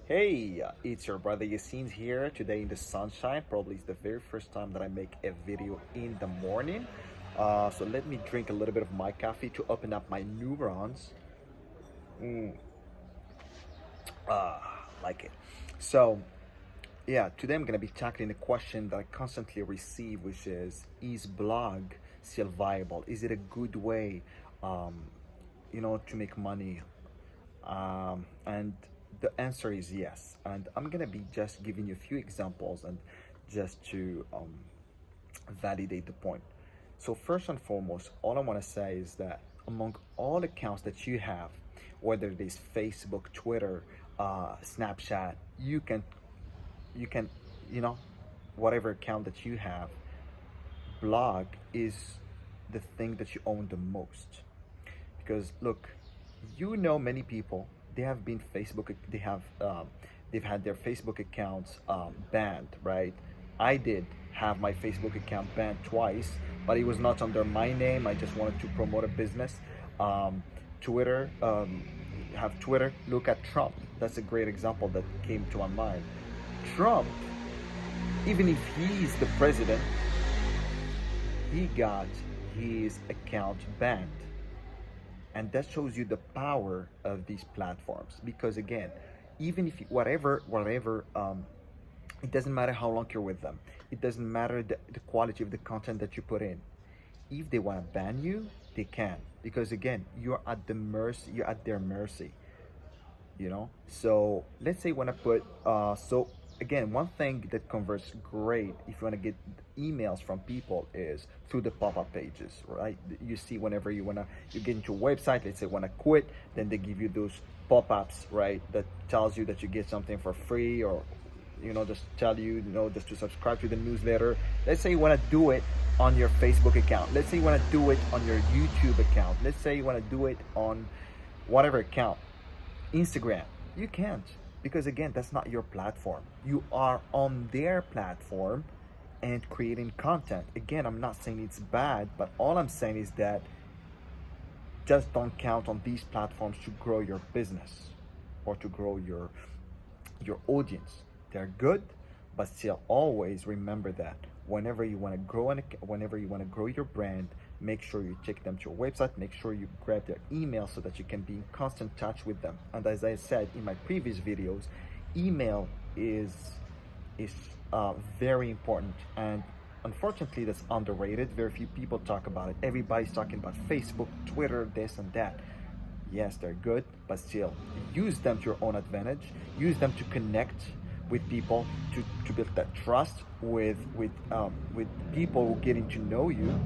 Hey, it's your brother Yassine here today in the sunshine. Probably it's the very first time that I make a video in the morning. So let me drink a little bit of my coffee to open up my neurons. Mm, like it. So, yeah, today I'm gonna be tackling a question that I constantly receive, which is blog still viable? Is it a good way, um, to make money? And the answer is yes. And I'm gonna be just giving you a few examples and just to validate the point. So first and foremost, all I want to say is that among all accounts that you have, whether it is Facebook, Twitter, Snapchat, you can, you know, whatever account that you have, blog is the thing that you own the most. Because look, many people, they have been Facebook, they've had their Facebook accounts banned, right? I did have my Facebook account banned twice, but it was not under my name. I just wanted to promote a business. um, Twitter, have Twitter. Look at Trump. That's a great example that came to my mind. Trump, even if he's the president, he got his account banned. And that shows you the power of these platforms, because again, even if it doesn't matter how long you're with them, it doesn't matter the quality of the content that you put in. If they want to ban you, they can, because again, you're at their mercy. So let's say when I put so again, one thing that converts great if you want to get emails from people is through the pop-up pages, right? You see, whenever you get into a website, let's say want to quit, then they give you those pop-ups, right, that tells you that you get something for free, or just tell you, just to subscribe to the newsletter. Let's say you want to do it on your Facebook account, let's say you want to do it on your YouTube account, let's say you want to do it on whatever account, Instagram. You can't, because again, that's not your platform. You are on their platform and creating content. Again, I'm not saying it's bad, but all I'm saying is that just don't count on these platforms to grow your business or to grow your audience. They're good, but still always remember that whenever you want to grow your brand, make sure you take them to your website, make sure you grab their email so that you can be in constant touch with them. And as I said in my previous videos, email is very important, and unfortunately that's underrated. Very few people talk about it. Everybody's talking about Facebook, Twitter, this and that. Yes, they're good, but still use them to your own advantage. Use them to connect with people, to build that trust with people who getting to know you,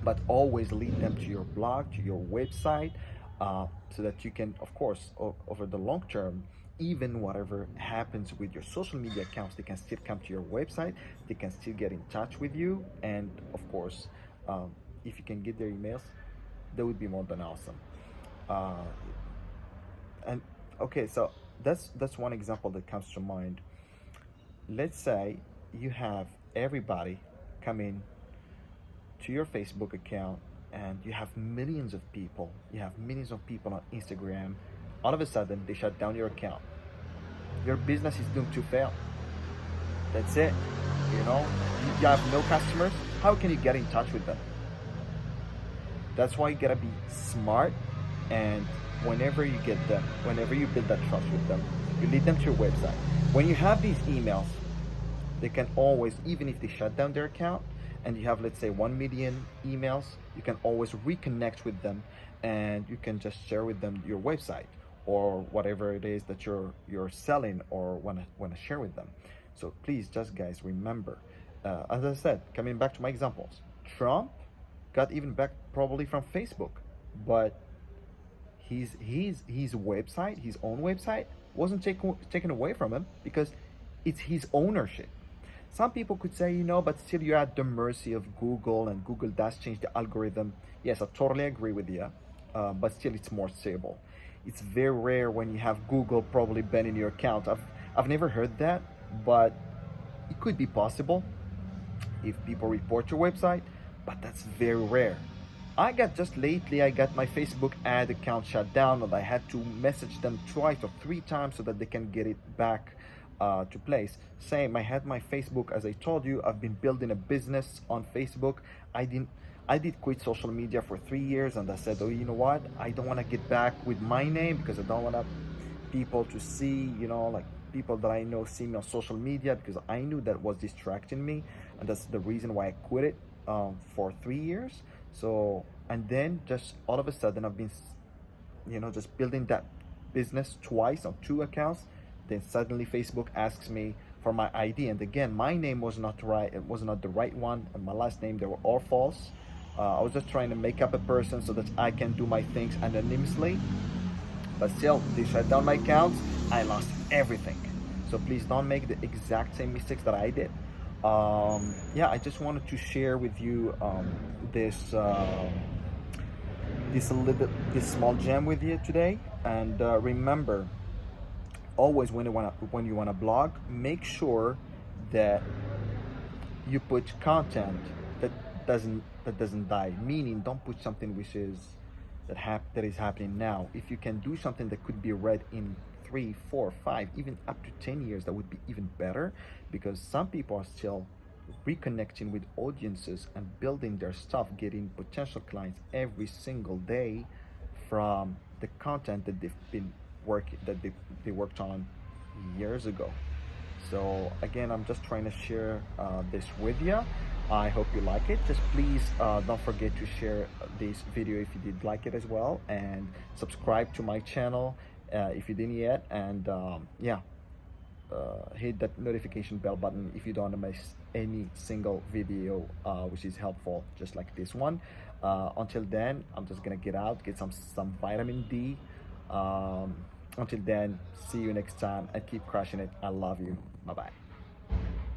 but always lead them to your blog, to your website, so that you can, of course, over the long term, even whatever happens with your social media accounts, they can still come to your website, they can still get in touch with you, and of course, if you can get their emails, that would be more than awesome. Uh, and okay, so that's one example that comes to mind. Let's say you have everybody coming to your Facebook account, and you have millions of people. You have millions of people on Instagram. All of a sudden, they shut down your account. Your business is doomed to fail. That's it. You have no customers. How can you get in touch with them? That's why you gotta be smart, and whenever you build that trust with them, you lead them to your website. When you have these emails, they can always, even if they shut down their account, and you have, let's say, 1 million emails, you can always reconnect with them, and you can just share with them your website or whatever it is that you're selling or want to share with them. So please, just guys, remember, as I said, coming back to my examples, Trump got even back probably from Facebook, but his website, his own website, wasn't taken away from him, because it's his ownership. Some people could say, but still you're at the mercy of Google, and Google does change the algorithm. Yes, I totally agree with you, but still it's more stable. It's very rare when you have Google probably banning your account. I've never heard that, but it could be possible if people report your website, but that's very rare. I got just lately, I got my Facebook ad account shut down, and I had to message them twice or three times so that they can get it back to place. Same, I had my Facebook, as I told you, I've been building a business on Facebook. I didn't. I did quit social media for 3 years, and I said, oh, you know what? I don't want to get back with my name because I don't want people to see, like people that I know see me on social media, because I knew that was distracting me, and that's the reason why I quit it for 3 years. So, and then just all of a sudden, I've been, just building that business twice on two accounts. Then suddenly Facebook asks me for my ID, and again, my name was not right. It was not the right one, and my last name, they were all false. I was just trying to make up a person so that I can do my things anonymously. But still, they shut down my accounts. I lost everything. So please don't make the exact same mistakes that I did. Yeah, I just wanted to share with you this small gem with you today. And remember, always when you wanna blog, make sure that you put content that doesn't die. Meaning, don't put something which is that is happening now. If you can do something that could be read in 3, 4, 5, even up to 10 years, that would be even better, because some people are still reconnecting with audiences and building their stuff, getting potential clients every single day from the content that they worked on years ago. So again, I'm just trying to share this with you. I hope you like it. Just please don't forget to share this video if you did like it as well, and subscribe to my channel if you didn't yet, and yeah, hit that notification bell button if you don't want to miss any single video which is helpful, just like this one. Until then, I'm just gonna get out, get some vitamin D. Until then, see you next time, and keep crushing it. I love you. Bye bye.